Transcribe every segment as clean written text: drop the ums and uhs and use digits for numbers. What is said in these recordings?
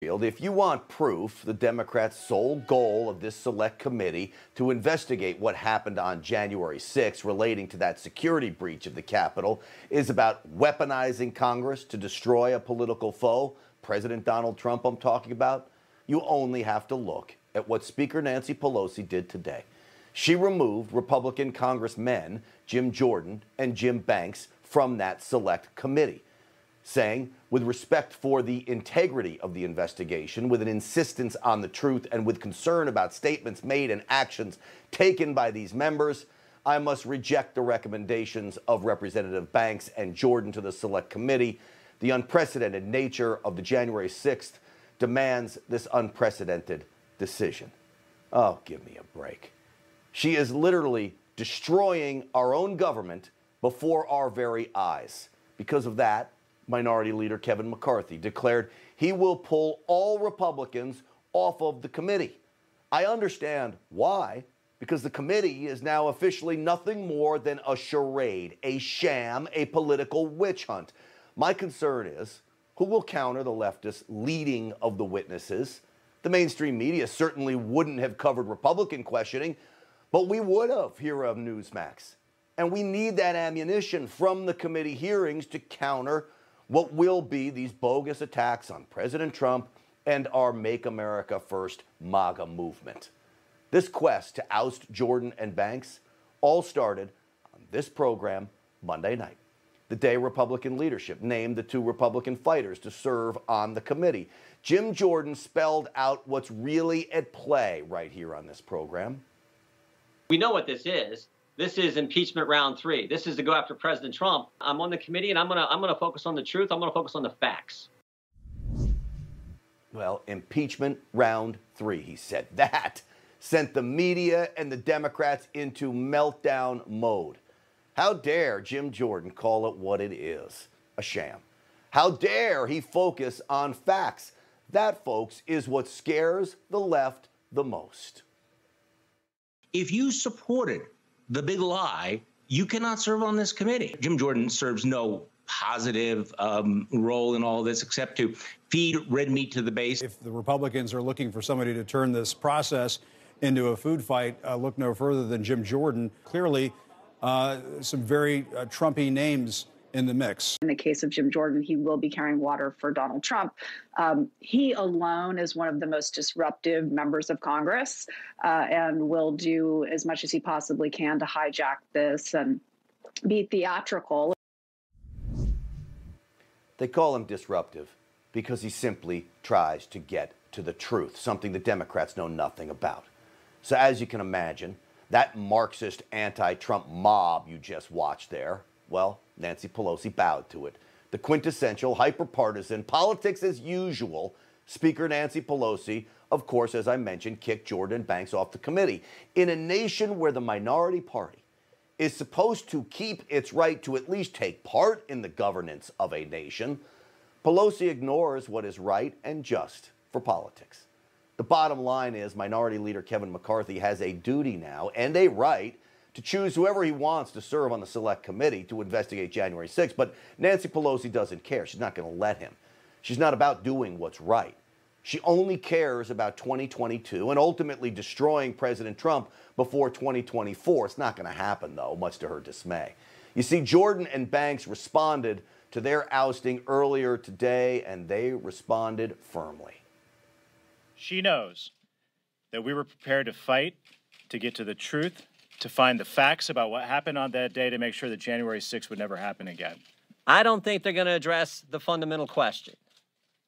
If you want proof, the Democrats' sole goal of this select committee to investigate what happened on January 6th relating to that security breach of the Capitol is about weaponizing Congress to destroy a political foe, President Donald Trump I'm talking about, you only have to look at what Speaker Nancy Pelosi did today. She removed Republican Congressmen Jim Jordan and Jim Banks from that select committee, saying, with respect for the integrity of the investigation, with an insistence on the truth, and with concern about statements made and actions taken by these members, I must reject the recommendations of Representative Banks and Jordan to the Select Committee. The unprecedented nature of the January 6th demands this unprecedented decision. Oh, give me a break. She is literally destroying our own government before our very eyes. Because of that, Minority Leader Kevin McCarthy declared he will pull all Republicans off of the committee. I understand why, because the committee is now officially nothing more than a charade, a sham, a political witch hunt. My concern is, who will counter the leftist leading of the witnesses? The mainstream media certainly wouldn't have covered Republican questioning, but we would have here on Newsmax. And we need that ammunition from the committee hearings to counter what will be these bogus attacks on President Trump and our Make America First MAGA movement. This quest to oust Jordan and Banks all started on this program Monday night, the day Republican leadership named the two Republican fighters to serve on the committee. Jim Jordan spelled out what's really at play right here on this program. We know what this is. This is impeachment round 3. This is to go after President Trump. I'm on the committee, and I'm gonna focus on the truth. I'm gonna focus on the facts. Well, impeachment round 3, he said. That sent the media and the Democrats into meltdown mode. How dare Jim Jordan call it what it is, a sham? How dare he focus on facts? That, folks, is what scares the left the most. If you supported the big lie, you cannot serve on this committee. Jim Jordan serves no positive role in all this except to feed red meat to the base. If the Republicans are looking for somebody to turn this process into a food fight, look no further than Jim Jordan. Clearly, some very Trumpy names in the mix. In the case of Jim Jordan, he will be carrying water for Donald Trump. He alone is one of the most disruptive members of Congress and will do as much as he possibly can to hijack this and be theatrical. They call him disruptive because he simply tries to get to the truth, something the Democrats know nothing about. So as you can imagine, that Marxist anti-Trump mob you just watched there, well, Nancy Pelosi bowed to it. The quintessential hyper-partisan politics as usual. Speaker Nancy Pelosi, of course, as I mentioned, kicked Jordan and Banks off the committee. In a nation where the minority party is supposed to keep its right to at least take part in the governance of a nation, Pelosi ignores what is right and just for politics. The bottom line is Minority Leader Kevin McCarthy has a duty now and a right to choose whoever he wants to serve on the Select Committee to investigate January 6th. But Nancy Pelosi doesn't care. She's not going to let him. She's not about doing what's right. She only cares about 2022 and ultimately destroying President Trump before 2024. It's not going to happen, though, much to her dismay. You see, Jordan and Banks responded to their ousting earlier today, and they responded firmly. She knows that we were prepared to fight, to get to the truth, to find the facts about what happened on that day to make sure that January 6th would never happen again. I don't think they're going to address the fundamental question.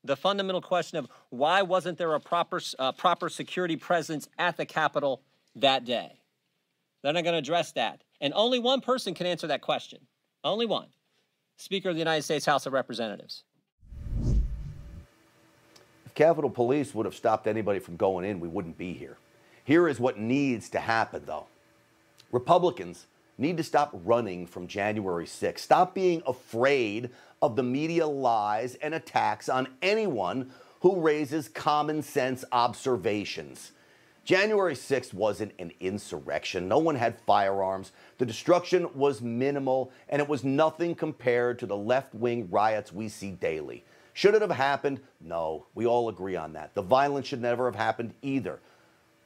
The fundamental question of why wasn't there a proper security presence at the Capitol that day? They're not going to address that. And only one person can answer that question. Only one. Speaker of the United States House of Representatives. If Capitol Police would have stopped anybody from going in, we wouldn't be here. Here is what needs to happen, though. Republicans need to stop running from January 6th. Stop being afraid of the media lies and attacks on anyone who raises common sense observations. January 6th wasn't an insurrection. No one had firearms. The destruction was minimal, and it was nothing compared to the left-wing riots we see daily. Should it have happened? No, we all agree on that. The violence should never have happened either.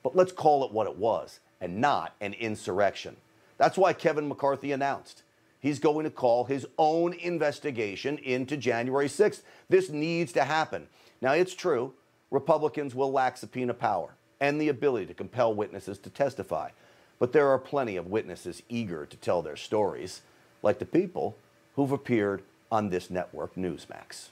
But let's call it what it was, and not an insurrection. That's why Kevin McCarthy announced he's going to call his own investigation into January 6th. This needs to happen. Now, it's true, Republicans will lack subpoena power and the ability to compel witnesses to testify. But there are plenty of witnesses eager to tell their stories, like the people who've appeared on this network, Newsmax.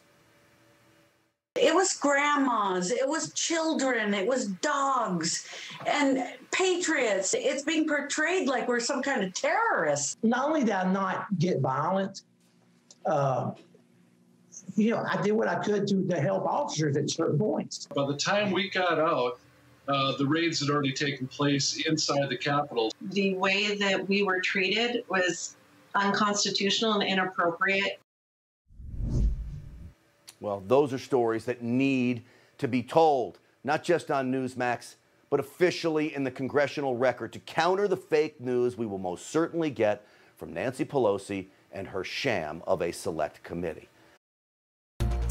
It was grandmas, it was children, it was dogs and patriots. It's being portrayed like we're some kind of terrorists. Not only did I not get violent, I did what I could to help officers at certain points. By the time we got out, the raids had already taken place inside the Capitol. The way that we were treated was unconstitutional and inappropriate. Well, those are stories that need to be told, not just on Newsmax, but officially in the congressional record to counter the fake news we will most certainly get from Nancy Pelosi and her sham of a select committee.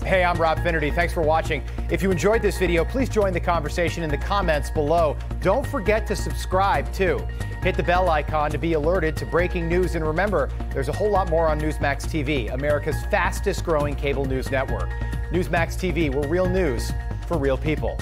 Hey, I'm Rob Finnerty. Thanks for watching. If you enjoyed this video, please join the conversation in the comments below. Don't forget to subscribe, too. Hit the bell icon to be alerted to breaking news. And remember, there's a whole lot more on Newsmax TV, America's fastest growing cable news network. Newsmax TV, where real news for real people.